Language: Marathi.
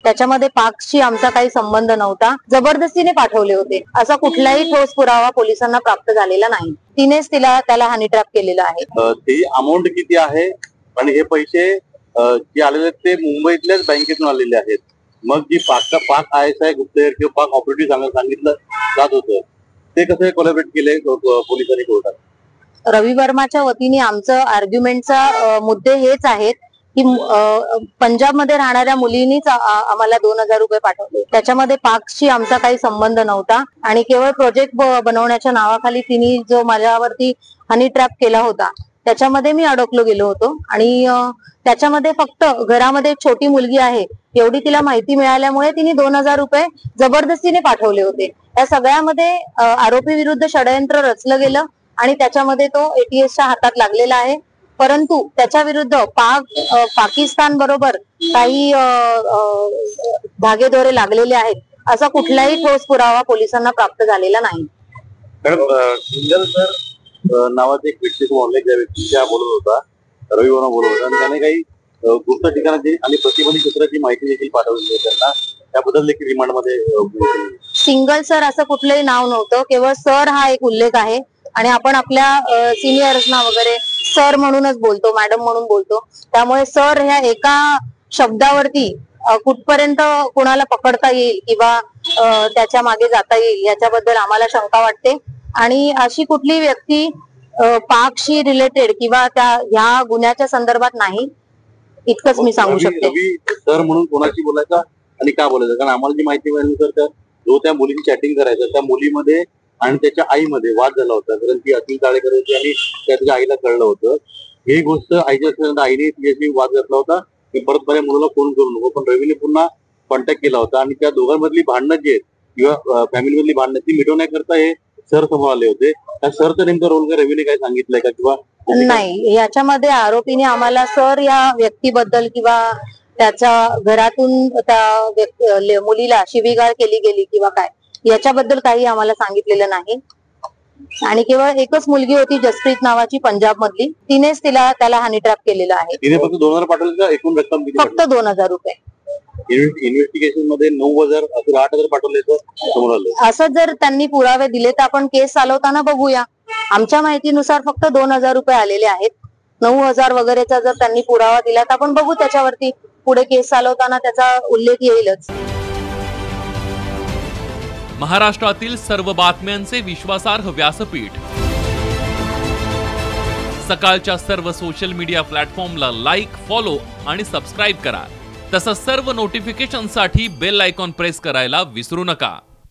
त्याच्यामध्ये पाकशी आमचा काही संबंध नव्हता, जबरदस्तीने पाठवले होते असा कुठलाही ठोस पुरावा पोलिसांना प्राप्त झालेला नाही. तिनेच त्याला हनी ट्रॅप केलेला आहे. ती अमाऊंट किती आहे आणि हे पैसे जे आलेले ते मुंबईतल्याच बँकेतून आलेले आहेत. मग जी पाक ISI गुप्तहेर किंवा पाक ऑपरेटिव्ह सांगितलं जात होतं ते कसं कोलॅबरेट केले पोलिसांनी कोर्टात? रवी वर्माच्या वतीने आमचं आर्ग्युमेंटचा मुद्दे हेच आहेत की पंजाबमध्ये राहणाऱ्या मुलींनीच आम्हाला 2000 रुपये पाठवले. त्याच्यामध्ये पाकशी आमचा काही संबंध नव्हता आणि केवळ प्रोजेक्ट बनवण्याच्या नावाखाली तिने जो माझ्यावरती हनी ट्रॅप केला होता त्याच्यामध्ये मी अडकलो गेलो होतो. आणि त्याच्यामध्ये फक्त घरामध्ये एक छोटी मुलगी आहे एवढी तिला माहिती मिळाल्यामुळे तिने 2000 रुपये जबरदस्तीने पाठवले होते. या सगळ्यामध्ये आरोपी विरुद्ध षडयंत्र रचलं गेलं आणि त्याच्यामध्ये तो ATSच्या हातात लागलेला आहे. परंतु त्याच्या विरुद्ध पाकिस्तान बरोबर काही धागेदोरे लागलेले आहेत असा कुठलाही ठोस पुरावा पोलिसांना प्राप्त झालेला नाही. सिंगल सर नावाचे एक व्यक्ती ज्या व्यक्तीच्या बोलत होता, रवी वर्मा बोलत होता आणि त्याने काही गुप्त ठिकाणाची आणि प्रतिबंधित क्षेत्राची माहिती देखील पाठवली होती त्यांना. त्याबद्दल देखील रिमांडमध्ये सिंगल सर असं कुठलंही नाव नव्हतं, केवळ सर हा एक उल्लेख आहे आणि आपण आपल्या सिनियर्सना वगैरे सर म्हणूनच बोलतो, मॅडम म्हणून बोलतो. त्यामुळे सर ह्या एका शब्दावरती कुठपर्यंत कुणाला पकडता येईल किंवा त्याच्या मागे जाता येईल याच्याबद्दल आम्हाला शंका वाटते. आणि अशी कुठली व्यक्ती पाकशी रिलेटेड किंवा ह्या गुन्ह्याच्या संदर्भात नाही इतकंच मी सांगू शकते. सर म्हणून कोणाशी बोलायचा आणि का बोलायचं? कारण आम्हाला जी माहिती मिळाली जो त्या मुलीची चॅटिंग करायचा त्या मुलीमध्ये आणि त्याच्या आईमध्ये वाद झाला होता. कारण ती अतिल चाळेकर होती आणि त्याच्या आईला कळलं होतं. ही गोष्ट आईच्या असल्यानंतर आईने तिच्याशी वाद घातला होता की परत माझ्या मुलाला फोन करू नको. पण रवीने पुन्हा कॉन्टॅक्ट केला होता आणि त्या दोघांमधली भांडणं जी आहेत किंवा फॅमिली मधली भांडणं ती मिटवण्याकरता हे सर समोर आले होते. त्या सरचा नेमका रोल काय रवीने काय सांगितलंय का किंवा नाही? याच्यामध्ये आरोपीने आम्हाला सर या व्यक्तीबद्दल किंवा त्याच्या घरातून त्या मुलीला शिवीगाळ केली गेली किंवा काय याच्याबद्दल काही आम्हाला सांगितलेलं नाही. आणि केवळ एकच मुलगी होती जसप्रीत नावाची पंजाब मधली, तिनेच त्याला हनी ट्रॅप केलेला आहे. तिने फक्त 2000 पाठवले का एकूण रक्कम किती? फक्त 2000 रुपये. इन्व्हेस्टिगेशन मध्ये 9000 असं 8000 पाठवले समोर आलं. असं जर त्यांनी पुरावे दिले तर आपण केस चालवताना बघूया. आमच्या माहितीनुसार फक्त 2000 रुपये आलेले आहेत. 9000 वगैरेचा जर त्यांनी पुरावा दिला तर आपण बघू, त्याच्यावरती पुढे केस चालवताना त्याचा उल्लेख येईलच. महाराष्ट्रातील सर्व बातम्यांचे विश्वासार्ह व्यासपीठ सकाळच्या सर्व सोशल मीडिया प्लॅटफॉर्मला लाईक, फॉलो आणि सबस्क्राईब करा. तसंच सर्व नोटिफिकेशनसाठी बेल आयकॉन प्रेस करायला विसरू नका.